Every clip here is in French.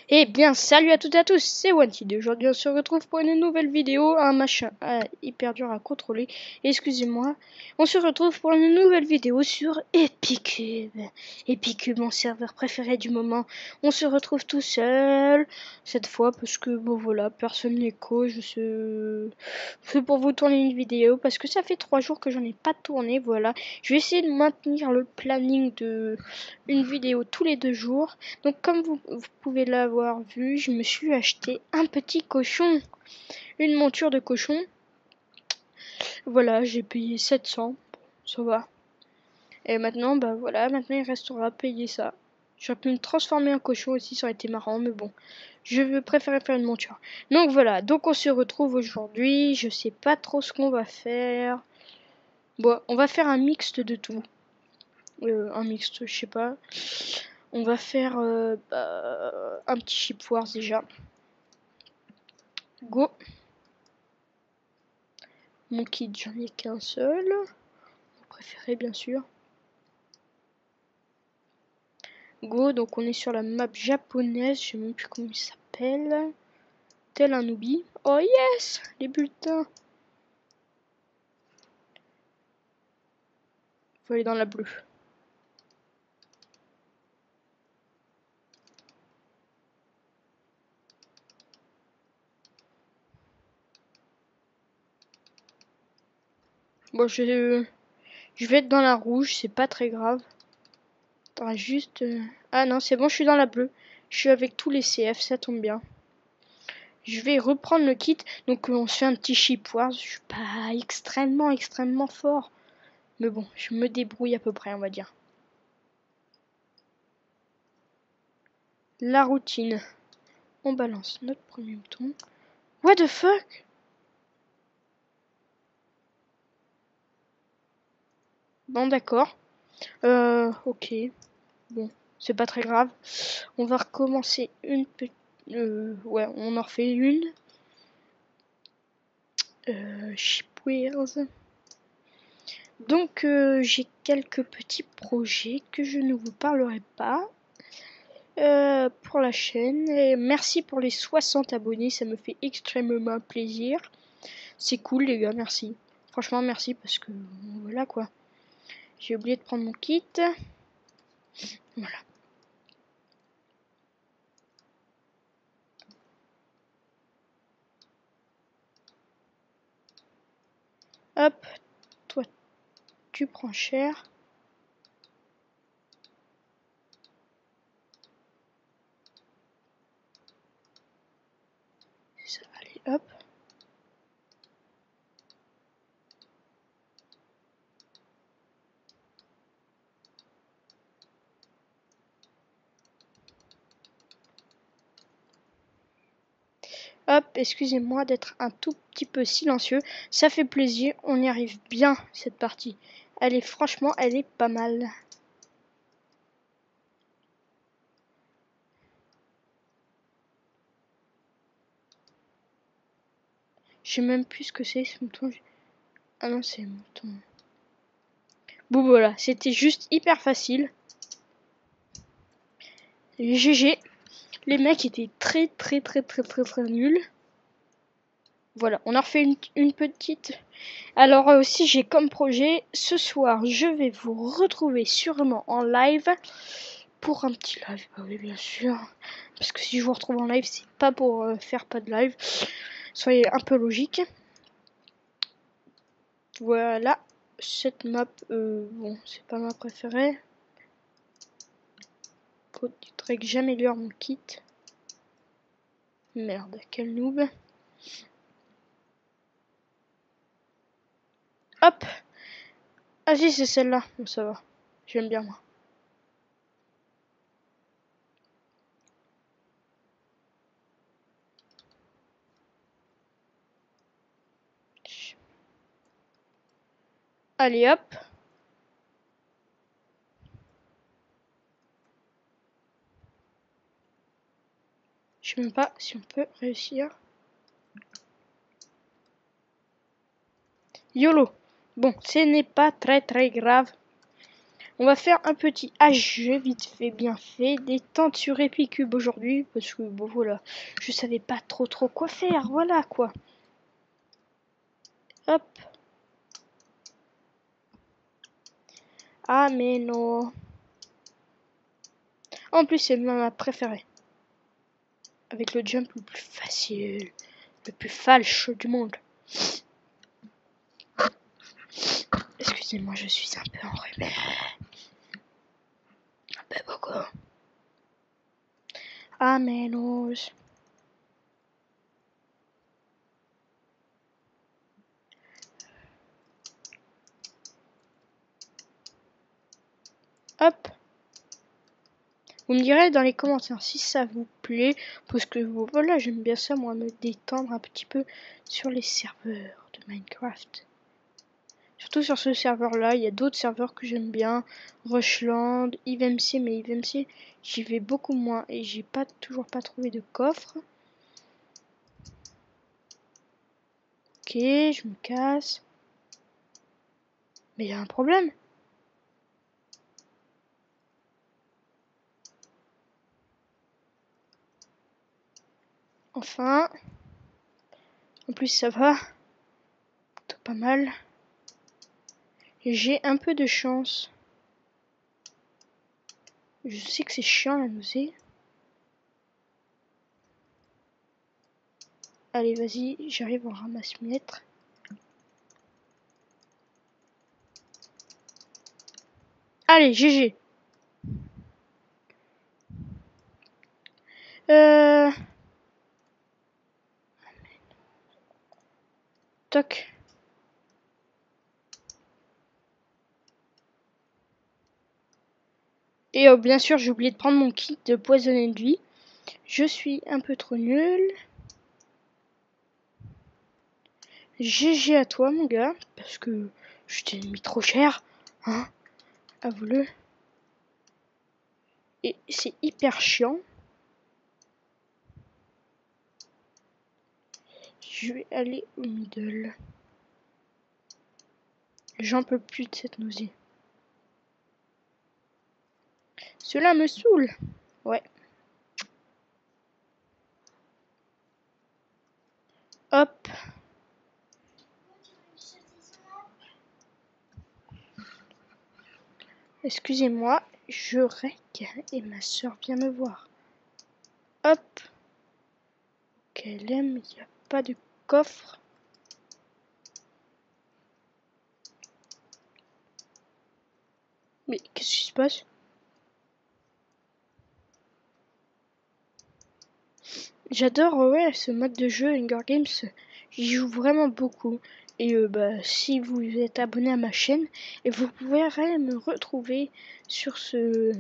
Eh bien, salut à toutes et à tous, c'est Wanted. Aujourd'hui, on se retrouve pour une nouvelle vidéo, un machin hyper dur à contrôler. Excusez-moi. On se retrouve pour une nouvelle vidéo sur Epicube. Epicube, mon serveur préféré du moment. On se retrouve tout seul, cette fois, parce que, bon voilà, personne n'est co. C'est pour vous tourner une vidéo, parce que ça fait 3 jours que j'en ai pas tourné, voilà. Je vais essayer de maintenir le planning de une vidéo tous les 2 jours. Donc comme vous pouvez l'avoir vu, je me suis acheté un petit cochon, une monture de cochon. Voilà, j'ai payé 700, ça va. Et maintenant, bah voilà, maintenant il restera à payer ça. J'aurais pu me transformer en cochon aussi, ça aurait été marrant, mais bon. Je préférais faire une monture. Donc voilà, donc on se retrouve aujourd'hui, je sais pas trop ce qu'on va faire. Bon, on va faire un mixte de tout. Un mixte, je sais pas. On va faire un petit Ship Wars déjà. Go. Mon kit, j'en ai qu'un seul. Mon préféré, bien sûr. Go, donc on est sur la map japonaise. Je sais même plus comment il s'appelle. Tel un Nubi. Oh yes, les bulletins. Faut aller dans la bleue. Bon, je vais être dans la rouge, c'est pas très grave. Attends, juste... Ah non, c'est bon, je suis dans la bleue. Je suis avec tous les CF, ça tombe bien. Je vais reprendre le kit. Donc on se fait un petit Ship Wars. Je suis pas extrêmement fort. Mais bon, je me débrouille à peu près, on va dire. La routine. On balance notre premier bouton. What the fuck? Bon, d'accord. Ok. Bon, c'est pas très grave. On va recommencer une petite... ouais, on en refait une. Ship Wheels. Donc, j'ai quelques petits projets que je ne vous parlerai pas. Pour la chaîne. Et merci pour les 60 abonnés, ça me fait extrêmement plaisir. C'est cool les gars, merci. Franchement merci parce que voilà quoi. J'ai oublié de prendre mon kit. Voilà. Hop, toi tu prends cher. Ça, allez hop. Hop, excusez-moi d'être un tout petit peu silencieux. Ça fait plaisir, on y arrive bien cette partie. Elle est franchement, elle est pas mal. Je sais même plus ce que c'est ce mouton. Ah non, c'est mouton. Bon voilà, c'était juste hyper facile. GG. Les mecs étaient très nuls. Voilà, on a refait une petite. Alors aussi j'ai comme projet, ce soir je vais vous retrouver sûrement en live pour un petit live. Bah oui bien sûr, parce que si je vous retrouve en live c'est pas pour faire pas de live. Soyez un peu logique. Voilà, cette map, bon c'est pas ma préférée. Faudrait que j'améliore mon kit. Merde, quel noob. Hop. Ah si c'est celle-là, bon ça va, j'aime bien moi. Allez hop. Je sais même pas si on peut réussir. YOLO. Bon, ce n'est pas très grave. On va faire un petit HG vite fait, bien fait, des tentes sur Epicube aujourd'hui, parce que bon voilà, je savais pas trop quoi faire, voilà quoi. Hop. Ah mais non. En plus c'est ma préférée. Avec le jump le plus facile, le plus falche du monde. Excusez-moi, je suis un peu enrhumé. Un peu beaucoup. Ah mais non. Hop. Vous me direz dans les commentaires si ça vous plaît, parce que voilà, j'aime bien ça, moi, me détendre un petit peu sur les serveurs de Minecraft. Surtout sur ce serveur-là, il y a d'autres serveurs que j'aime bien, Rushland, EveMC, mais EveMC, j'y vais beaucoup moins et j'ai toujours pas trouvé de coffre. Ok, je me casse. Mais il y a un problème. Enfin. En plus, ça va. Plutôt pas mal. J'ai un peu de chance. Je sais que c'est chiant la nausée. Allez, vas-y, j'arrive en ramasse-miettes. Allez, GG. Toc. Et bien sûr, j'ai oublié de prendre mon kit de poison de vie. Je suis un peu trop nul. GG à toi, mon gars. Parce que je t'ai mis trop cher. Hein, avoue-le. Et c'est hyper chiant. Je vais aller au middle. J'en peux plus de cette nausée. Cela me saoule. Ouais. Hop. Excusez-moi, je règle et ma soeur vient me voir. Hop. Qu'elle aime, il n'y a pas de coffre. Mais qu'est-ce qui se passe? J'adore ouais, ce mode de jeu Hunger Games. J'y joue vraiment beaucoup. Et si vous êtes abonné à ma chaîne, et vous pourrez me retrouver sur ce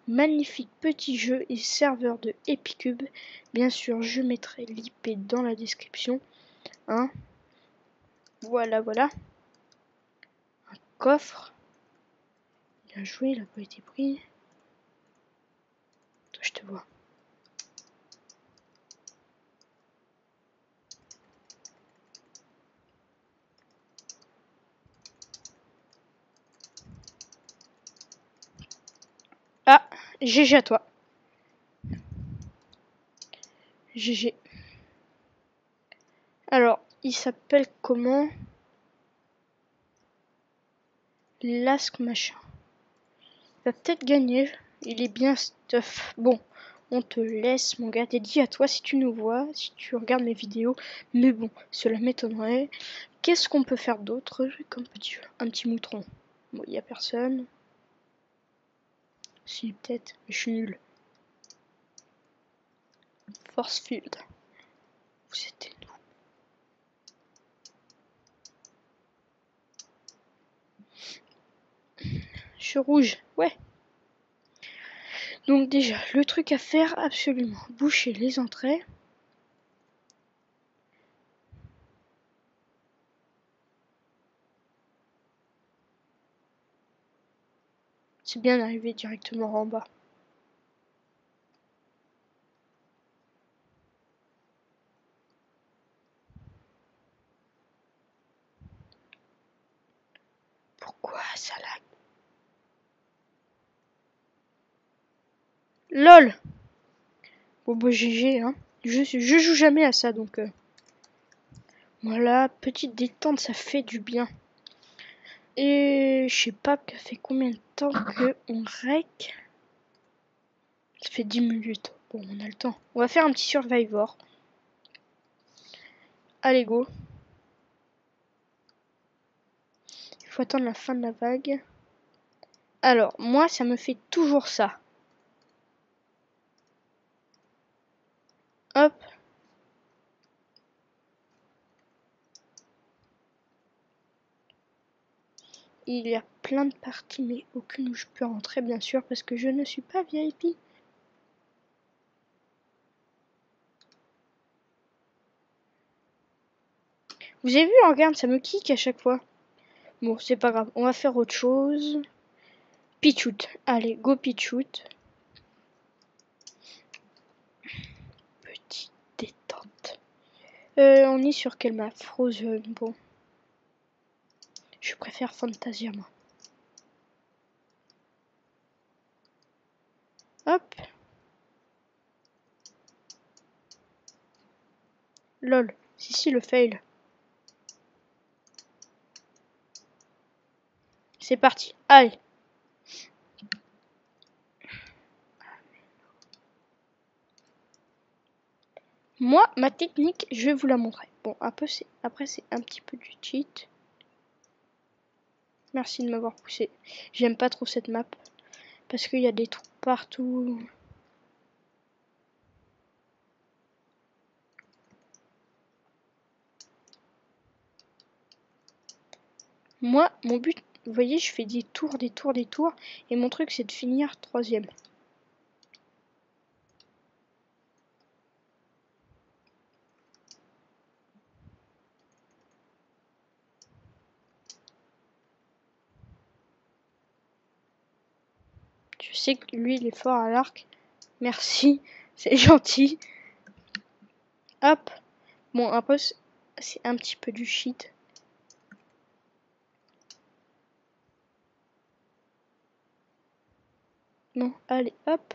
magnifique petit jeu et serveur de Epicube. Bien sûr, je mettrai l'IP dans la description. Hein, voilà, voilà. Un coffre. Bien joué, il n'a pas été pris. Toi, je te vois. Ah, GG à toi. GG. Alors, il s'appelle comment? Lasque machin. Il va peut-être gagner. Il est bien stuff. Bon, on te laisse, mon gars. Dédié à toi si tu nous vois, si tu regardes mes vidéos. Mais bon, cela m'étonnerait. Qu'est-ce qu'on peut faire d'autre comme un petit moutron? Bon, il n'y a personne. Si, peut-être, mais je suis nul. Force Field. Vous êtes nous. Je suis rouge, ouais. Donc déjà, le truc à faire, absolument, boucher les entrées. C'est bien d'arriver directement en bas. Pourquoi ça lag? LOL. Bon bah GG hein. Je joue jamais à ça donc voilà, petite détente, ça fait du bien. Et je sais pas, ça fait combien de temps que on rec. Ça fait 10 minutes. Bon, on a le temps. On va faire un petit Survivor. Allez, go. Il faut attendre la fin de la vague. Alors, moi, ça me fait toujours ça. Hop. Il y a plein de parties, mais aucune où je peux rentrer, bien sûr, parce que je ne suis pas VIP. Vous avez vu, regarde, ça me kick à chaque fois. Bon, c'est pas grave, on va faire autre chose. Pichout. Allez, go Pichout. Petite détente. On est sur quelle map? Frozen, bon. Je préfère Fantasia, moi. Hop. Lol. Si, le fail. C'est parti. Allez. Moi, ma technique, je vais vous la montrer. Bon, après, c'est un petit peu du cheat. Merci de m'avoir poussé. J'aime pas trop cette map. Parce qu'il y a des trous partout. Moi, mon but, vous voyez, je fais des tours. Et mon truc, c'est de finir 3ème. Je sais que lui, il est fort à l'arc. Merci, c'est gentil. Hop. Bon, après, c'est un petit peu du shit. Non, allez, hop.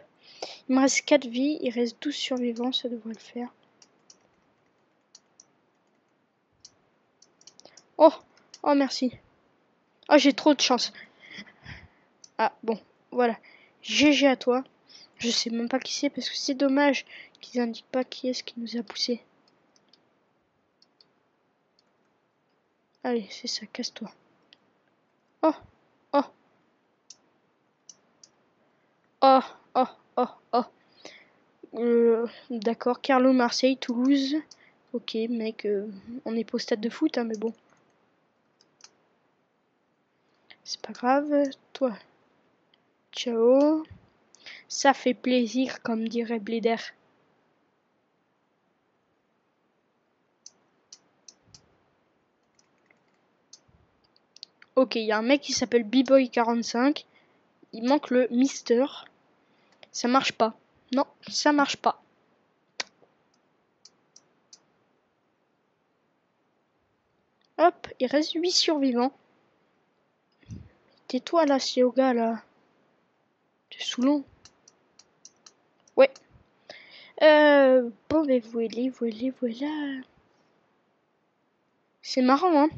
Il me reste 4 vies, il reste 12 survivants, ça devrait le faire. Oh, oh merci. Oh, j'ai trop de chance. Ah, bon, voilà. GG à toi. Je sais même pas qui c'est parce que c'est dommage qu'ils indiquent pas qui est-ce qui nous a poussé. Allez, c'est ça, casse-toi. Oh, oh. Oh, oh, oh, oh. D'accord, Carlo, Marseille, Toulouse. Ok, mec, on est pas au stade de foot, hein, mais bon. C'est pas grave, toi. Ciao. Ça fait plaisir, comme dirait Blider. Ok, il y a un mec qui s'appelle B-Boy45. Il manque le Mister. Ça marche pas. Non, ça marche pas. Hop, il reste 8 survivants. Tais-toi là, Sioga là. T'es saoulant. Ouais. Bon, mais voilà. C'est marrant, hein,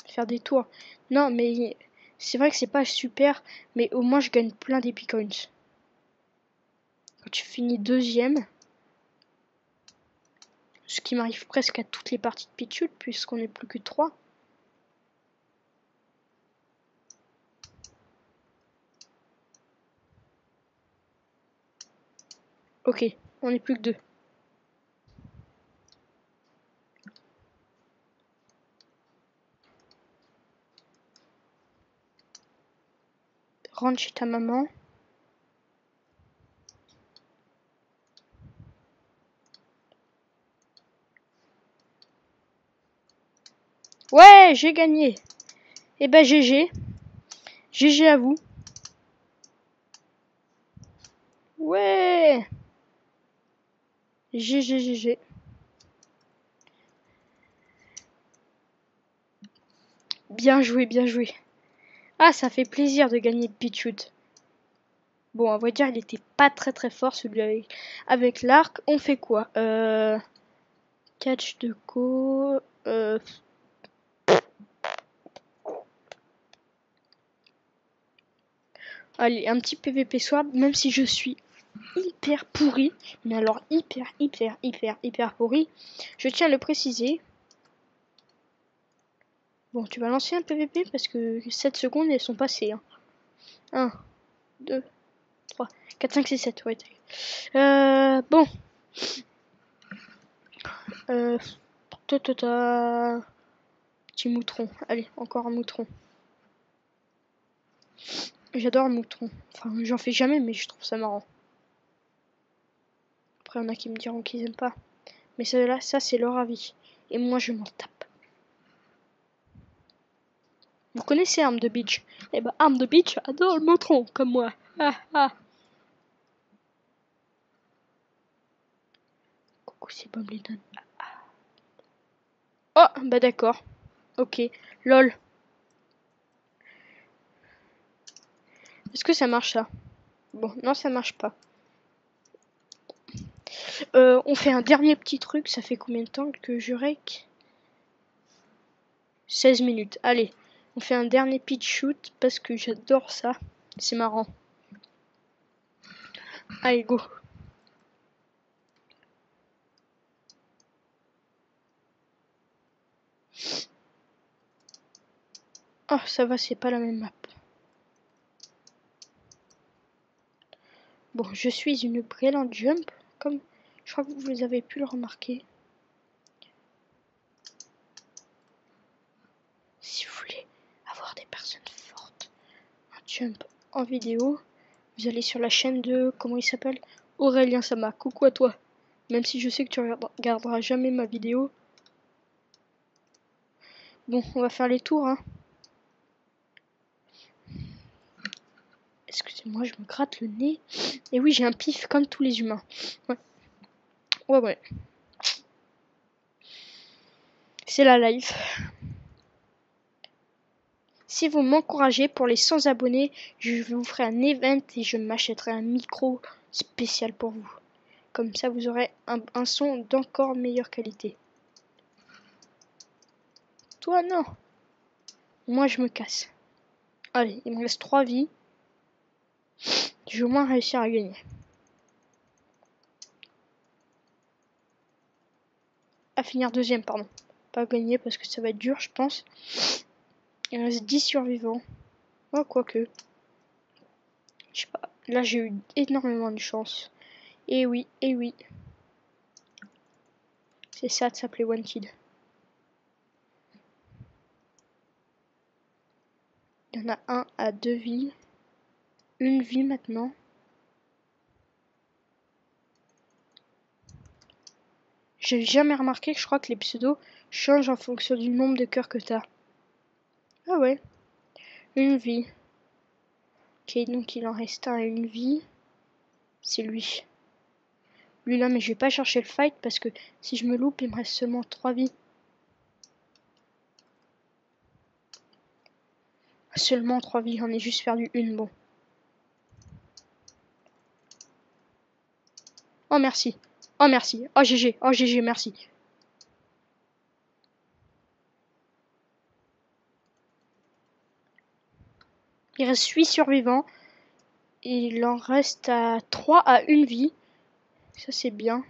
faire des tours. Non, mais c'est vrai que c'est pas super, mais au moins je gagne plein d'Epic Coins. Quand tu finis 2ème, ce qui m'arrive presque à toutes les parties de Pichout, puisqu'on est plus que 3. Ok, on est plus que 2. Rentre chez ta maman. Ouais, j'ai gagné. Eh ben GG. GG à vous. Ouais. GG. Bien joué. Ah, ça fait plaisir de gagner Pichout. Bon, à vrai dire, il était pas très fort celui avec l'arc. On fait quoi? Catch de go. Allez, un petit PVP swap, même si je suis hyper pourri. Mais alors hyper pourri. Je tiens à le préciser. Bon, tu vas lancer un PVP parce que 7 secondes elles sont passées. Hein. 1, 2, 3, 4, 5, 6, 7. Ouais. Bon. Petit moutron. Allez, encore un moutron. J'adore un moutron. Enfin, j'en fais jamais, mais je trouve ça marrant. Après, il y en a qui me diront qu'ils aiment pas. Mais ceux-là, ça, c'est leur avis. Et moi, je m'en tape. Vous connaissez Arme de Beach? Eh ben, Arme de Beach adore le moutron, comme moi. Ah, ah. Coucou, c'est Bob Lidon. Oh, bah d'accord. Ok. Lol. Est-ce que ça marche, ça? Bon, non, ça marche pas. On fait un dernier petit truc. Ça fait combien de temps que je rec? 16 minutes. Allez, on fait un dernier pitch shoot parce que j'adore ça. C'est marrant. Allez, go. Oh, ça va, c'est pas la même map. Bon, je suis une brilliant jump, comme je crois que vous avez pu le remarquer. Si vous voulez avoir des personnes fortes, un jump en vidéo, vous allez sur la chaîne de, comment il s'appelle? Aurélien Sama. Coucou à toi. Même si je sais que tu regarderas jamais ma vidéo. Bon, on va faire les tours, hein. Excusez-moi, je me gratte le nez. Et oui, j'ai un pif comme tous les humains. Ouais. Ouais. C'est la live. Si vous m'encouragez pour les 100 abonnés, je vous ferai un event et je m'achèterai un micro spécial pour vous. Comme ça, vous aurez un son d'encore meilleure qualité. Toi, non. Moi, je me casse. Allez, il me reste 3 vies. Je vais au moins réussir à gagner. À finir deuxième, pardon. Pas gagner parce que ça va être dur, je pense. Il reste 10 survivants. Oh, quoique. Je sais pas. Là, j'ai eu énormément de chance. Et oui. C'est ça de s'appeler Wanted. Il y en a un à 2 vies. Une vie maintenant. J'ai jamais remarqué que je crois que les pseudos changent en fonction du nombre de cœurs que t'as. Ah ouais. Une vie. Ok, donc il en reste un à une vie. C'est lui. Lui là, mais je vais pas chercher le fight parce que si je me loupe, il me reste seulement 3 vies. Seulement 3 vies, j'en ai juste perdu une, bon. Oh merci. Oh merci. Oh GG. Oh GG, merci. Il reste 8 survivants. Il en reste à 3 à une vie. Ça c'est bien.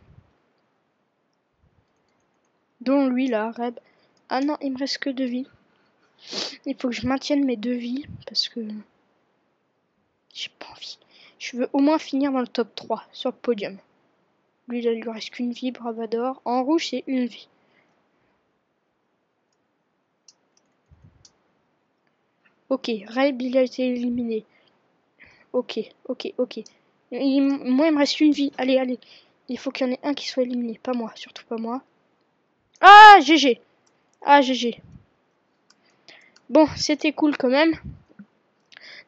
Dont lui là, Reb. Ah non, il me reste que 2 vies. Il faut que je maintienne mes 2 vies parce que j'ai pas envie. Je veux au moins finir dans le top 3 sur le podium. Lui là, il lui reste qu'une vie, Bravador. En rouge, c'est une vie. Ok, Reb il a été éliminé. Ok. Moi, il me reste une vie. Allez. Il faut qu'il y en ait un qui soit éliminé. Pas moi, surtout pas moi. Ah, GG. Ah, GG. Bon, c'était cool quand même.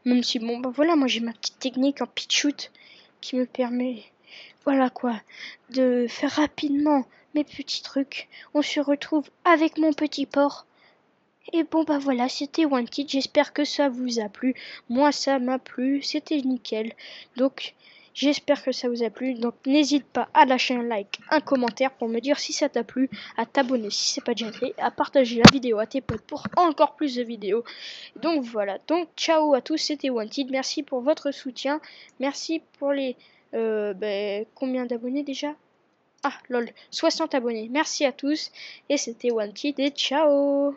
Même si, bon, bah voilà, moi j'ai ma petite technique en pitch shoot qui me permet, voilà quoi, de faire rapidement mes petits trucs. On se retrouve avec mon petit porc. Et bon bah voilà, c'était Wanted, j'espère que ça vous a plu. Moi ça m'a plu, c'était nickel. Donc j'espère que ça vous a plu. Donc n'hésite pas à lâcher un like, un commentaire pour me dire si ça t'a plu, à t'abonner si c'est pas déjà fait, à partager la vidéo à tes potes pour encore plus de vidéos. Donc voilà, donc ciao à tous, c'était Wanted, merci pour votre soutien, merci pour les... combien d'abonnés déjà? Ah lol, 60 abonnés, merci à tous, et c'était Wanted et ciao.